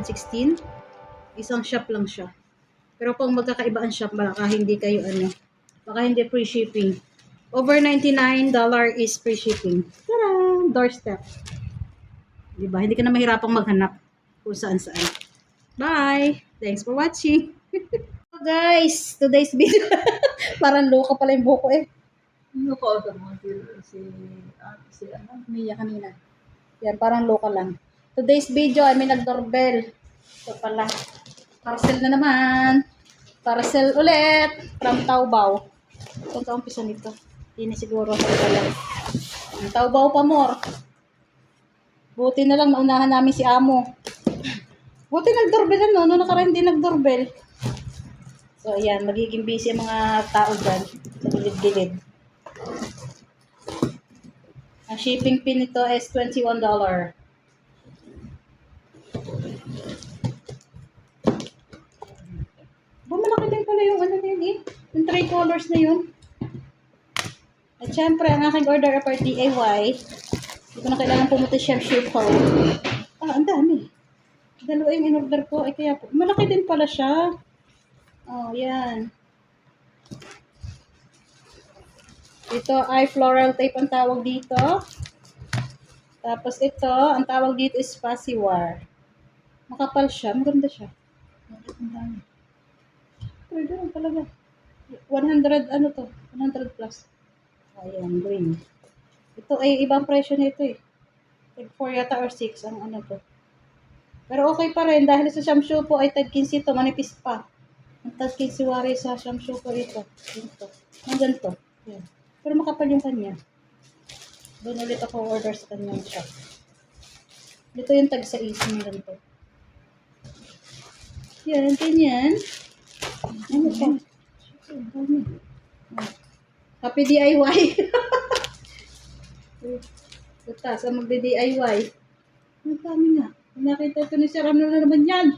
116. Isang shop lang siya. Pero kung magkakaiba ang shop, baka hindi kayo baka hindi free shipping. Over $99 is free shipping. Tara! Doorstep. Diba? Hindi ka na mahirapang maghanap kung saan-saan. Bye! Thanks for watching! So guys, today's video. Parang loka pala yung buko eh. Loka ako mo si Mia kanina. Yan, parang loka lang. Today's video ay may nag-doorbell. So pala. Parcel na naman. Parcel ulit from Taobao. Ito ang umpisa nito. Hindi siguro sa pala. Taobao pa more. Buti na lang naunahan namin si Amo. Buti nag-doorbell no nakaraan hindi nag-doorbell. So ayan, magiging busy ang mga tao dyan sa gilid-gilid. Ang shipping fee nito is $21. Malaki din pala yung na yun eh. Yung 3 colors na yun. At syempre, ang aking order for DIY. Hindi ko na kailangan pumunta siya shoot hole. Ang dami. Dalawa yung in-order ko. Ay kaya po. Malaki din pala siya. Oh, yan. Ito ay floral tape ang tawag dito. Tapos ito, ang tawag dito is fuzzy wire. Makapal siya. Maganda siya. Ang dami. Pero ganun talaga. 100, 100 plus. Ayan, green. Ito ay ibang presyo nito eh. 4 yata or 6 ang to. Pero okay pa rin dahil sa shampoo po ay tag 15 to, manipis pa. Ang tag 15 wari sa shampoo po ito. Ito. Ang ganito. Yan. Pero makapal yung kanya. Doon ulit ako order sa kanyang shop. Dito yung tag 6 ng ganito. Yan, ganyan. Ano pa? Happy DIY. Ito, sa magdi-DIY. Ang dami nga. Nakita ito ni Sir, ano na naman yan?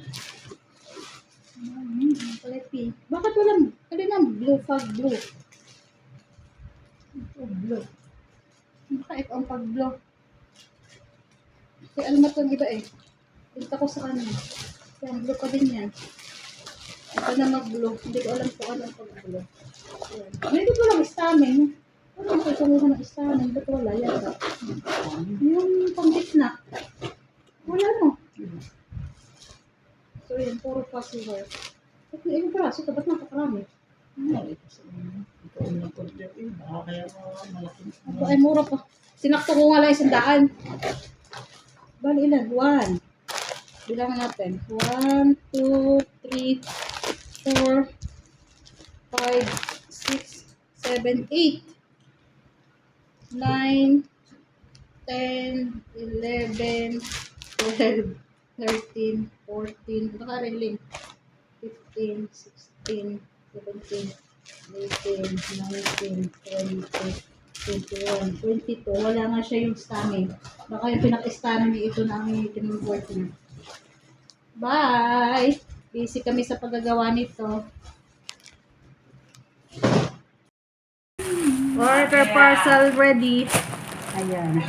Bakit walang, alin ang blue, fog blue? Ito, blue. Baka ito ang fog blue. Kaya alam mo ito iba eh. Punta ko sa kanya. Kaya ang blue pa din yan. Ito na mag-blue. Hindi ko alam kung ano ang pag-blue. Hindi ko lang stamen. Ano ang pagkakuha ng stamen? Ba't wala yan? Yung pang-gitna. Wala no. So yan, puro possible. Ba't na yung braso? Ba't napakarami? Ito ang order eh. Baka kaya malaking. Ito ay mura pa. Sinakto ko nga lang 100. Bali ilan? 1. Bilangan natin. 1, 2, 3, 4, 5, 6, 7, 8, 9, 10, 11, 12, 13, 14, nakariling, 15, 16, 17, 18, 19, 20, 21, 22. Wala nga siya yung stamin. Baka yung pinaka-stamin niya ito na ang tinumwork niya. Bye! Busy kami sa paggagawa nito. Order parcel ready. Ayan.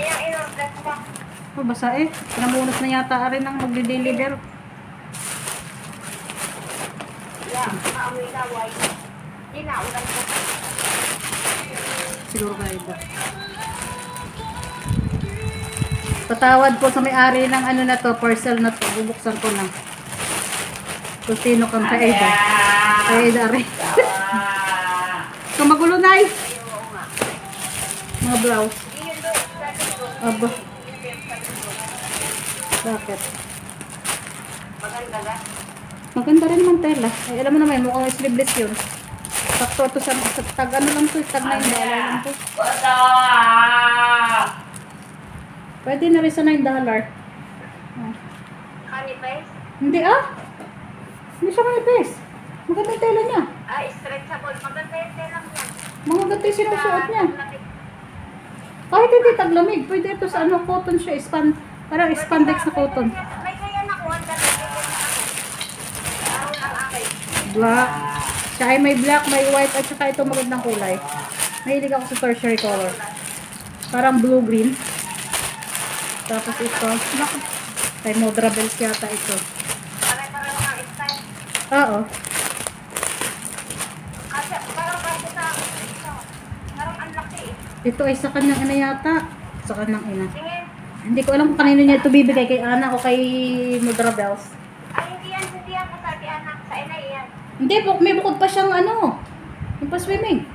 Basa eh. Pinamunas na yata rin ang magde-deliver. Siguro kayo ba? Patawad po sa may-ari ng na to, parcel na to. Bubuksan ko na. Kung sino kang kaida. Kaida rin. Kung magulo na eh. Mga blouse. Aba. Bakit? Maganda ba? Maganda rin naman tela. Ay, alam mo naman, mukhang sleeveless yun. Sakto to sa tag ano lang to, tag $9 lang to. Pwede na rin sa $9. Manifest? Hindi ah. Hindi siya manipis. Maganda yung tela niya. Stretchable. Maganda yung lang yan. Mga gato yung sinusuot niya. Kahit hindi taglamig, pwede ito sa cotton siya. Parang spandex na cotton. May kaya nakuha na Black. Siya ay may black, may white, at saka ito magandang kulay. Mahilig ako sa tertiary color. Parang blue-green. Tapos ito. Ay, Modra Bells yata ito. Oo. Kasi parang kasi sa parang ang laki eh. Ito ay sa kanyang ina yata. Sa kanyang ina. Tingin. Hindi ko alam kung kanino niya ito bibigay, kay Ana o kay Mudra Bells. Ay, hindi yan ko sabi anak. Sa ina yan. Hindi, may bukod pa siyang ano. Yung pa-swimming.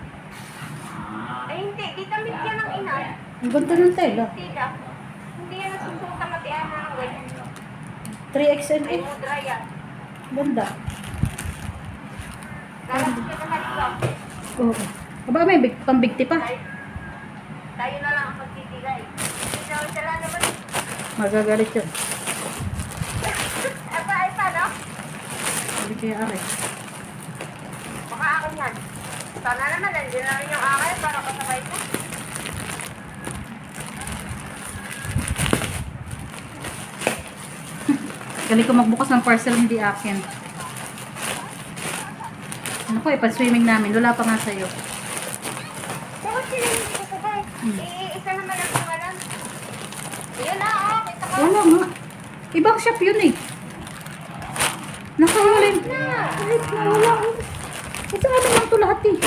Ay, hindi. Di damit yan ng ina. Ang ganda ng tela. Tila. Hindi yan nasusuka mati anak ng ganyan. 3XL Ay, eh. mudra yan. Ganda. Lalapit ka na ikaw. Oo. Aba, may pambigti pa. Tayo na lang ang magtitila eh. Ikaw, sila naman. Magagalit yun. Ay, paano? Hindi kaya aray. Baka akin yan. Sana naman, nandiyan na rin yung akin para kasabay ko. Galing ko magbukas ng parcel, hindi akin. Ano ko, ipan-swimming namin. Wala pa nga sa'yo. Bakit sila hindi kasabay? Isa naman ang pangalan. Yun na, oh. Kita ko. Wala nga. Ibang shop yun eh. Nakahulin. Kahit na wala. Ito ano lang ito lahat eh.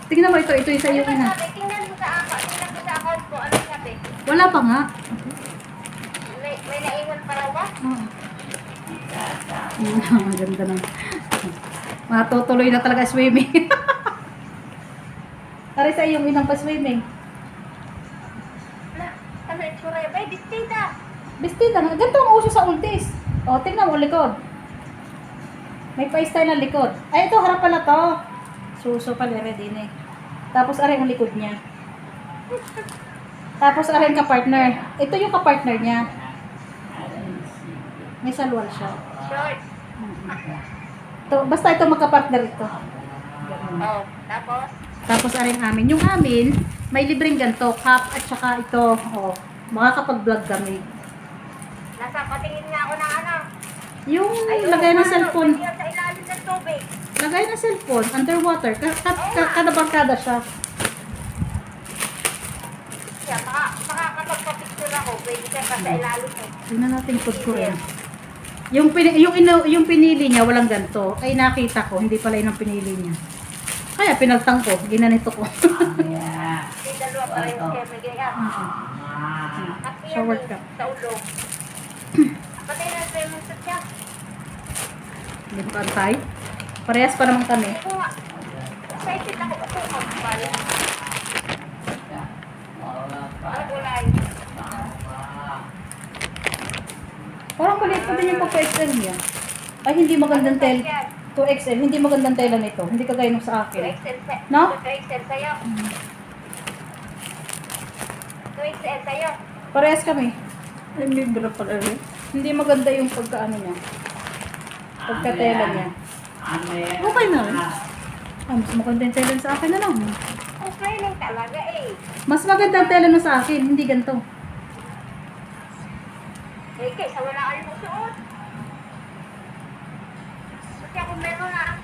Tingnan mo ito. Ito yung sa'yo Ano na. ba sabi? Tingnan mo sa account ko. Ano sabi? Wala pa nga. May naiwan pa raw ba? Maganda na. Matutuloy na talaga swimming. Tari sa iyong inang pa-swimming. Wala. Ano yung tsura yun? Ay, bistita. Bestida nga. Ganito ang uso sa ultis. O, tingnan mo likod. May pa-style na likod. Ay, ito harap pala to. Suso pala ready na eh. Tapos aray ang likod niya. Tapos aray ang kapartner. Ito yung kapartner niya. May salwal siya. Short. Basta ito magkapartner ito. Ganun. Oh, tapos? Tapos aring amin. Yung amin, may libreng ganito, cup at saka ito. Oh, makakapag-vlog kami. Nasa patingin nga ako ng ano. Yung Ayun, lagay ng ano, cellphone. pwede yan sa ilalim ng tubig. Lagay ng cellphone, underwater. Kada barkada siya. Siya, makakapagpa-picture ako. Pwede siya pa sa ilalim eh. Tingnan natin food ko rin. Yung pinili niya, walang ganito. Ay nakita ko, hindi pala yun ang pinili niya. Kaya pinagtang ko, ginanito ko. May dalawa pa rin siya. May gaya. Kasi yan Shower eh, cup. sa ulo. Patay na sa yung siya. Hindi ko antay. Parehas pa naman kami. Hindi ko nga. Excited ako kasi mag-balik. Ano kulay? Parang maliit pa din yung pagka-XL niya. Ay, hindi magandang tel. 2XL, hindi magandang tela nito. Hindi kagaya nung sa akin. 2XL sa... No? 2XL sa'yo. 2XL sa'yo. Parehas kami. Ay, may bra pala rin. Hindi maganda yung pagka-ano niya. Pagka-tela niya. Okay na rin. Ah, mas maganda yung tela sa akin na lang. Okay lang talaga eh. Mas maganda ang tela nung sa akin, hindi ganito. Eh, kaysa wala kayong suot. Kasi ako meron na